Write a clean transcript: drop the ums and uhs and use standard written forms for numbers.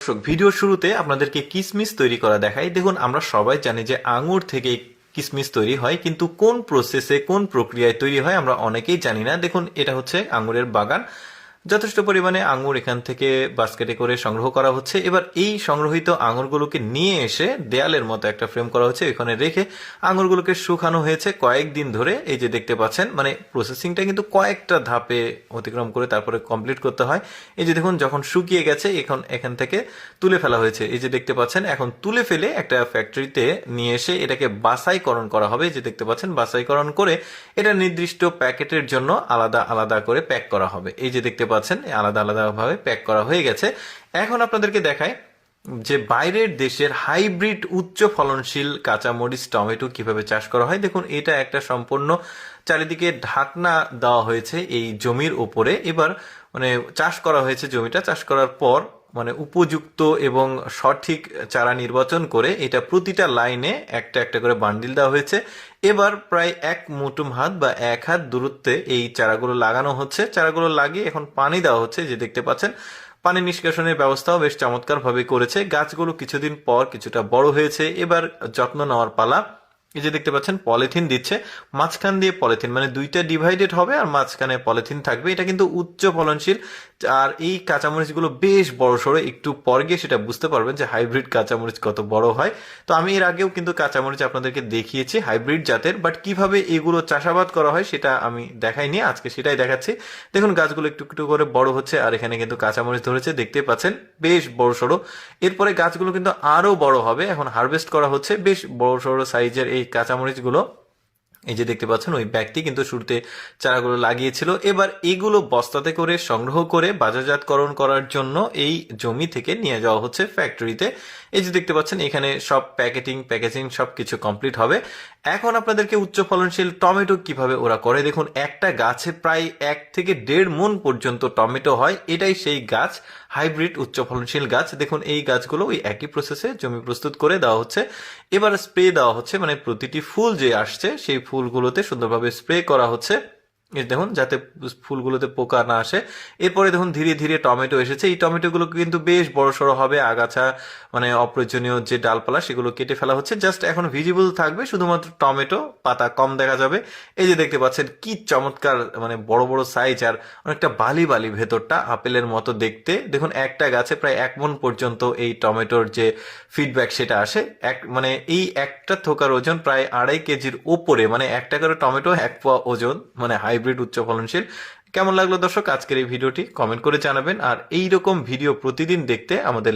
দর্শক, ভিডিওর শুরুতে আপনাদেরকে কিসমিস তৈরি করা দেখাই। দেখুন, আমরা সবাই জানি যে আঙুর থেকে কিসমিস তৈরি হয়, কিন্তু কোন প্রসেসে কোন প্রক্রিয়ায় তৈরি হয় আমরা অনেকেই জানি না। দেখুন, এটা হচ্ছে আঙুরের বাগান। যথেষ্ট পরিমাণে আঙুর এখান থেকে বাস্কেটে করে সংগ্রহ করা হচ্ছে। এবার এই সংগ্রহিত আঙুরগুলোকে নিয়ে এসে দেয়ালের মতো একটা ফ্রেম করা হচ্ছে, এখানে রেখে আঙুরগুলোকে শুকানো হয়েছে কয়েকদিন ধরে। এই যে দেখতে পাচ্ছেন, মানে প্রসেসিংটা কিন্তু কয়েকটা ধাপে অতিক্রম করে তারপরে কমপ্লিট করতে হয়। এই যে দেখুন, যখন শুকিয়ে গেছে এখন এখান থেকে তুলে ফেলা হয়েছে। এই যে দেখতে পাচ্ছেন, এখন তুলে ফেলে একটা ফ্যাক্টরিতে নিয়ে এসে এটাকে বাছাইকরণ করা হবে। যে দেখতে পাচ্ছেন, বাছাইকরণ করে এটা নির্দিষ্ট প্যাকেটের জন্য আলাদা আলাদা করে প্যাক করা হবে। এই যে দেখতে পাচ্ছেন, আলাদা আলাদা ভাবে প্যাক করা হয়ে গেছে। এখন আপনাদেরকে দেখায় যে বাইরের দেশের হাইব্রিড উচ্চ ফলনশীল কাঁচামরিচ টমেটো কিভাবে চাষ করা হয়। দেখুন, এটা একটা সম্পূর্ণ চারিদিকে ঢাকনা দেওয়া হয়েছে এই জমির উপরে। এবার মানে চাষ করা হয়েছে, জমিটা চাষ করার পর মানে উপযুক্ত এবং সঠিক চারা নির্বাচন করে এটা প্রতিটা লাইনে একটা একটা করে বান্ডিল দেওয়া হয়েছে। এবার প্রায় এক মুঠুম হাত বা এক হাত দূরত্বে এই চারাগুলো লাগানো হচ্ছে। চারাগুলো লাগিয়ে এখন পানি দেওয়া হচ্ছে। যে দেখতে পাচ্ছেন, পানি নিষ্কাশনের ব্যবস্থাও বেশ চমৎকার ভাবে করেছে। গাছগুলো কিছুদিন পর কিছুটা বড় হয়েছে, এবার যত্ন নেওয়ার পালা। এই যে দেখতে পাচ্ছেন, পলিথিন দিচ্ছে, মাঝখান দিয়ে পলিথিন, মানে দুইটা ডিভাইডেড হবে আর মাঝখানে পলিথিন থাকবে। এটা কিন্তু উচ্চ ফলনশীল। আর এই কাঁচামরিচগুলো বেশ বড় সড়ো, একটু পর গিয়ে সেটা বুঝতে পারবেন যে হাইব্রিড কাঁচামরিচ কত বড় হয়। তো আমি এর আগেও কিন্তু কাঁচামরিচ আপনাদেরকে দেখিয়েছি হাইব্রিড জাতের, বাট কিভাবে এগুলো চাষাবাদ করা হয় সেটা আমি দেখাইনি, আজকে সেটাই দেখাচ্ছি। দেখুন, গাছগুলো একটু একটু করে বড় হচ্ছে আর এখানে কিন্তু কাঁচামরিচ ধরেছে, দেখতে পাচ্ছেন বেশ বড় সড়ো। এরপরে গাছগুলো কিন্তু আরো বড় হবে, এখন হারভেস্ট করা হচ্ছে বেশ বড় সড়ো সাইজের এই কাঁচামরিচগুলো। এই যে দেখতে পাচ্ছেন, ওই ব্যক্তি কিন্তু শুরুতে চারাগুলো লাগিয়েছিল। এবার এগুলো বস্তাতে করে সংগ্রহ করে বাজারজাতকরণ করার জন্য এই জমি থেকে নিয়ে যাওয়া হচ্ছে ফ্যাক্টরিতে। এই যে দেখতে পাচ্ছেন, এখানে সব প্যাকেজিং সবকিছু কমপ্লিট হবে। এখন আপনাদেরকে উচ্চ ফলনশীল টমেটো কিভাবে ওরা করে দেখুন। একটা গাছে প্রায় 1 থেকে 1.5 মণ পর্যন্ত টমেটো হয়। এটাই সেই গাছ, হাইব্রিড উচ্চ ফলনশীল গাছ। দেখুন, এই গাছগুলো ওই একই প্রসেসে জমি প্রস্তুত করে দেওয়া হচ্ছে। এবার স্প্রে দেওয়া হচ্ছে, মানে প্রতিটি ফুল যে আসছে সেই ফুলগুলোতে সুন্দরভাবে স্প্রে করা হচ্ছে। এই দেখুন, যাতে ফুলগুলোতে পোকা না আসে। এরপরে দেখুন, ধীরে ধীরে টমেটো এসেছে। এই টমেটোগুলো কিন্তু বেশ বড় সড়ো হবে। আগাছা মানে অপ্রয়োজনীয় যে ডালপালা সেগুলো কেটে ফেলা হচ্ছে। জাস্ট এখন ভিজিবল থাকবে শুধুমাত্র টমেটো, পাতা কম দেখা যাবে। এই যে দেখতে পাচ্ছেন, কি চমৎকার, মানে বড় বড় সাইজ আর অনেকটা বালি বালি, ভেতরটা আপেলের মতো দেখতে। দেখুন, একটা গাছে প্রায় 1 মণ পর্যন্ত এই টমেটোর যে ফিডব্যাক সেটা আসে। মানে এই একটা থোকার ওজন প্রায় 2.5 কেজির উপরে, মানে একটা করে টমেটো 1 পোয়া ওজন, মানে হাইব্রিড উচ্চ ফলনশীল। কেমন লাগলো দর্শক আজকের এই ভিডিওটি? কমেন্ট করে জানাবেন। আর এই রকম ভিডিও প্রতিদিন দেখতে আমাদের